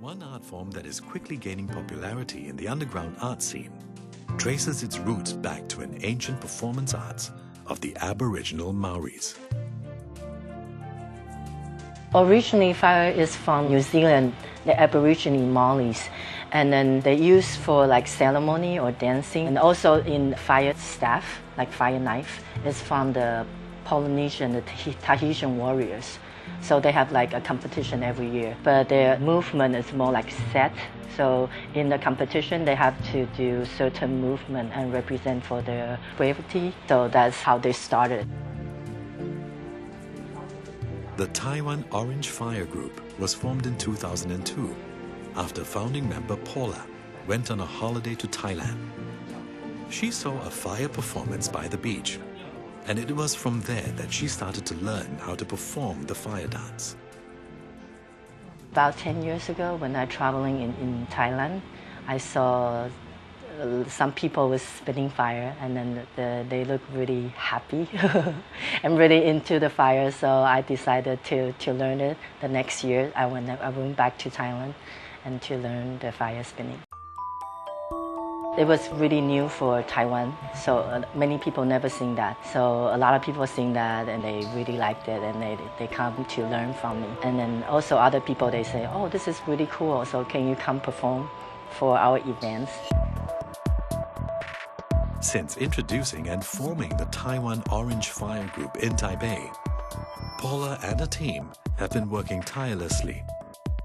One art form that is quickly gaining popularity in the underground art scene traces its roots back to an ancient performance arts of the Aboriginal Maoris. Originally, fire is from New Zealand, the Aboriginal Maoris, and then they use for like ceremony or dancing, and also in fire staff, like fire knife, is from the Polynesian, the Tahitian warriors. So they have like a competition every year, but their movement is more like set. So in the competition, they have to do certain movement and represent for their bravery. So that's how they started. The Taiwan Orange Fire Group was formed in 2002 after founding member Paula went on a holiday to Thailand. She saw a fire performance by the beach, and it was from there that she started to learn how to perform the fire dance. About 10 years ago, when I was traveling in Thailand, I saw some people was spitting fire, and then they look really happy and really into the fire. So I decided to learn it. The next year, I went back to Thailand and to learn the fire spinning. It was really new for Taiwan, so many people never seen that. So a lot of people seen that and they really liked it, and they come to learn from me. And then also other people, they say, oh, this is really cool, so can you come perform for our events? Since introducing and forming the Taiwan Orange Fire Group in Taipei, Paula and her team have been working tirelessly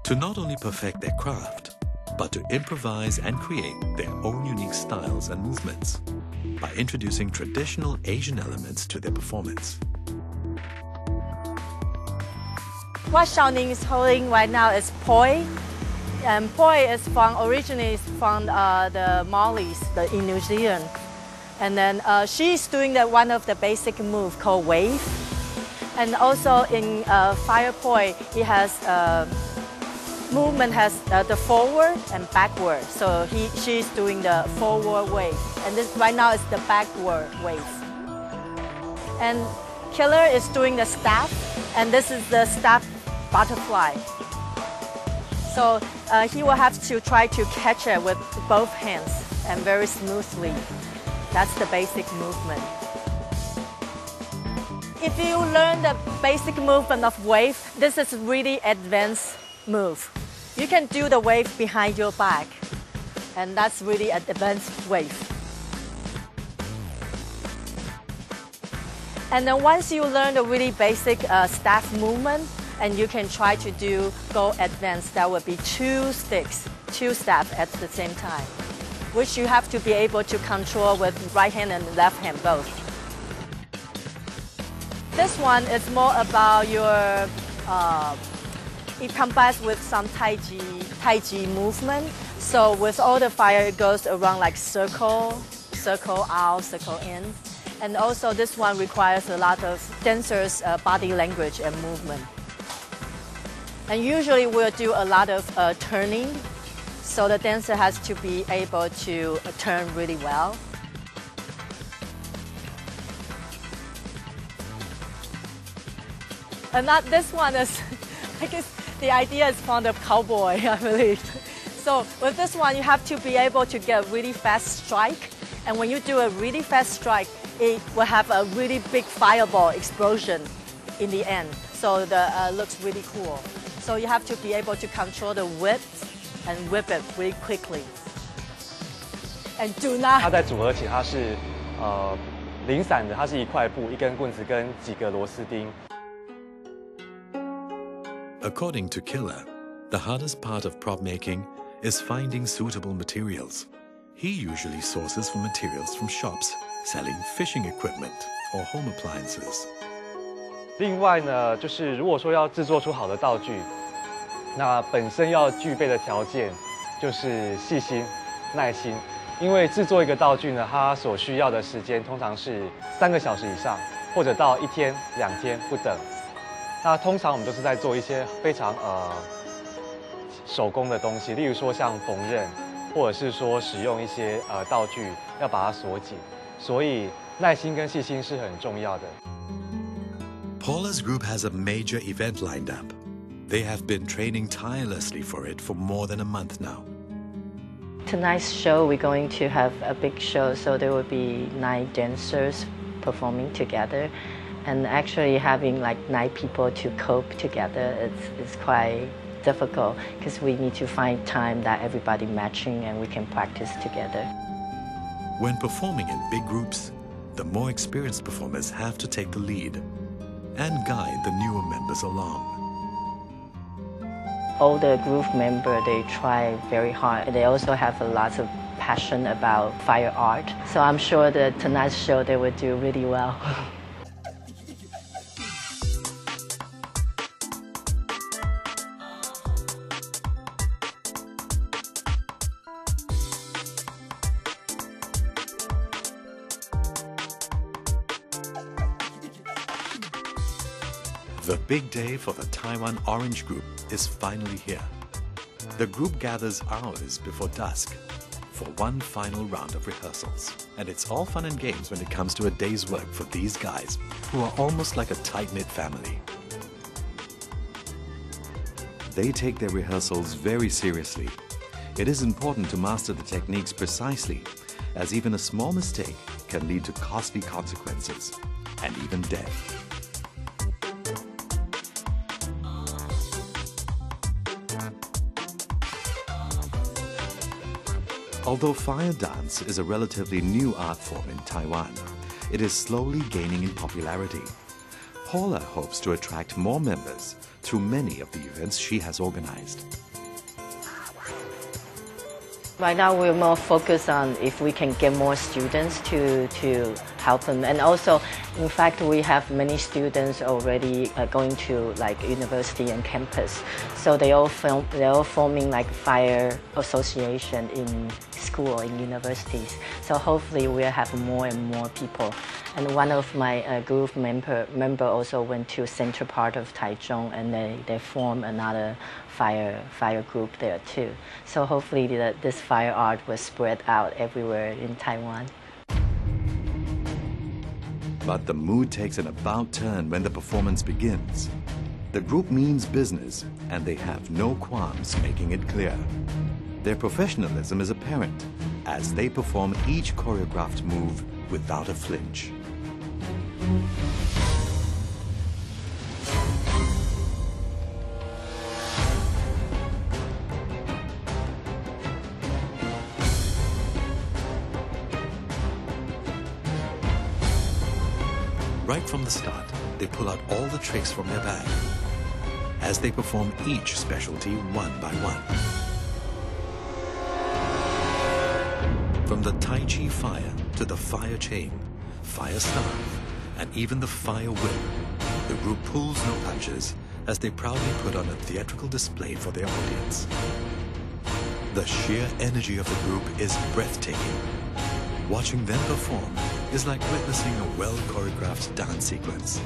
to not only perfect their craft, but to improvise and create their own unique styles and movements by introducing traditional Asian elements to their performance. What Xiaoning is holding right now is poi. And poi is originally from the Maoris in New Zealand. And then she's doing one of the basic moves called wave. And also in fire poi, it has movement has the forward and backward. So she's doing the forward wave. And this right now is the backward wave. And Killer is doing the staff, and this is the staff butterfly. So he will have to try to catch it with both hands and very smoothly. That's the basic movement. If you learn the basic movement of wave, this is really advanced move. You can do the wave behind your back, and that's really an advanced wave. And then once you learn the really basic staff movement, and you can try to go advanced, that would be 2 sticks, 2 staff at the same time, which you have to be able to control with right hand and left hand both. This one is more about your, it combines with some Tai Chi movement. So with all the fire, it goes around like circle out, circle in. And also this one requires a lot of dancers' body language and movement. And usually we'll do a lot of turning. So the dancer has to be able to turn really well. And this one is, I guess the idea is from the cowboy, I believe. So with this one, you have to be able to get a really fast strike. And when you do a really fast strike, it will have a really big fireball explosion in the end. So it looks really cool. So you have to be able to control the width and whip it really quickly. And do not. 它在组合起，它是零散的，它是一块布、一根棍子跟几个螺丝钉。 According to Killer, the hardest part of prop making is finding suitable materials. He usually sources for materials from shops selling fishing equipment or home appliances. 另外呢，就是如果说要制作出好的道具，那本身要具备的条件就是细心、耐心。因为制作一个道具呢，它所需要的时间通常是3个小时以上，或者到1天、2天不等。那通常我们都是在做一些非常手工的东西，例如说像缝纫，或者是说使用一些道具要把它锁紧，所以耐心跟细心是很重要的。 Paula's group has a major event lined up. They have been training tirelessly for it for more than a month now. Tonight's show, we're going to have a big show, so there will be 9 dancers performing together. And actually having like 9 people to cope together, it's quite difficult because we need to find time that everybody matching and we can practice together. When performing in big groups, the more experienced performers have to take the lead and guide the newer members along. All the group members, they try very hard. They also have a lot of passion about fire art. So I'm sure that tonight's show, they will do really well. The big day for the Taiwan Orange Group is finally here. The group gathers hours before dusk for one final round of rehearsals. And it's all fun and games when it comes to a day's work for these guys, who are almost like a tight-knit family. They take their rehearsals very seriously. It is important to master the techniques precisely, as even a small mistake can lead to costly consequences and even death. Although fire dance is a relatively new art form in Taiwan, it is slowly gaining in popularity. Paula hopes to attract more members through many of the events she has organized. Right now, we're more focused on if we can get more students to help them. And also, in fact, we have many students already going to like university and campus. So they're all forming like fire association in school, in universities. So hopefully we'll have more and more people. And one of my group member also went to central part of Taichung, and they form another fire group there too. So hopefully this fire art will spread out everywhere in Taiwan. But the mood takes an about turn when the performance begins. The group means business, and they have no qualms making it clear. Their professionalism is apparent as they perform each choreographed move without a flinch. Right from the start, they pull out all the tricks from their bag as they perform each specialty one by one. From the Tai Chi fire to the fire chain, fire staff, and even the fire whip, the group pulls no punches as they proudly put on a theatrical display for their audience. The sheer energy of the group is breathtaking. Watching them perform is like witnessing a well-choreographed dance sequence.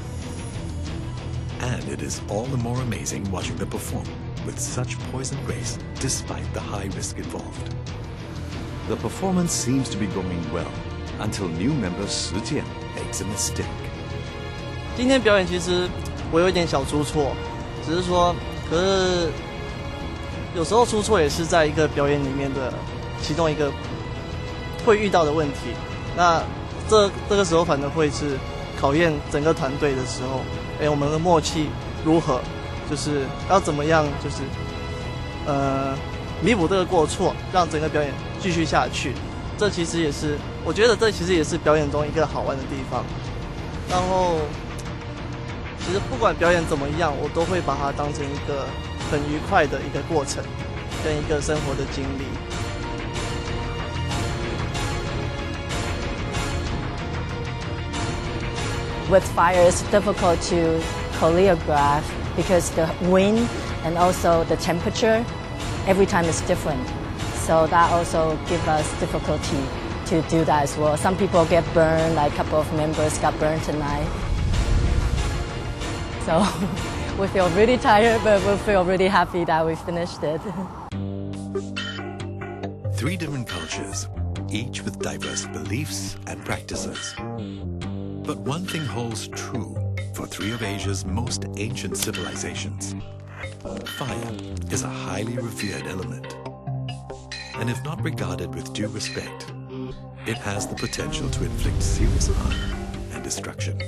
And it is all the more amazing watching them perform with such poise and grace despite the high risk involved. The performance seems to be going well until new member Shi Jian makes a mistake. 今天表演其实我有一点小出错，只是说，可是有时候出错也是在一个表演里面的其中一个会遇到的问题。那这个时候反而会是考验整个团队的时候，我们的默契如何，就是要怎么样，就是弥补这个过错，让整个表演继续下去。这其实也是，我觉得这其实也是表演中一个好玩的地方。然后，其实不管表演怎么样，我都会把它当成一个很愉快的一个过程，跟一个生活的经历。With fire, it's difficult to choreograph because the wind and also the temperature every time is different. So that also gives us difficulty to do that as well. Some people get burned, like a couple of members got burned tonight. So we feel really tired, but we feel really happy that we finished it. 3 different cultures, each with diverse beliefs and practices. But one thing holds true for 3 of Asia's most ancient civilizations. Fire is a highly revered element, and if not regarded with due respect, it has the potential to inflict serious harm and destruction.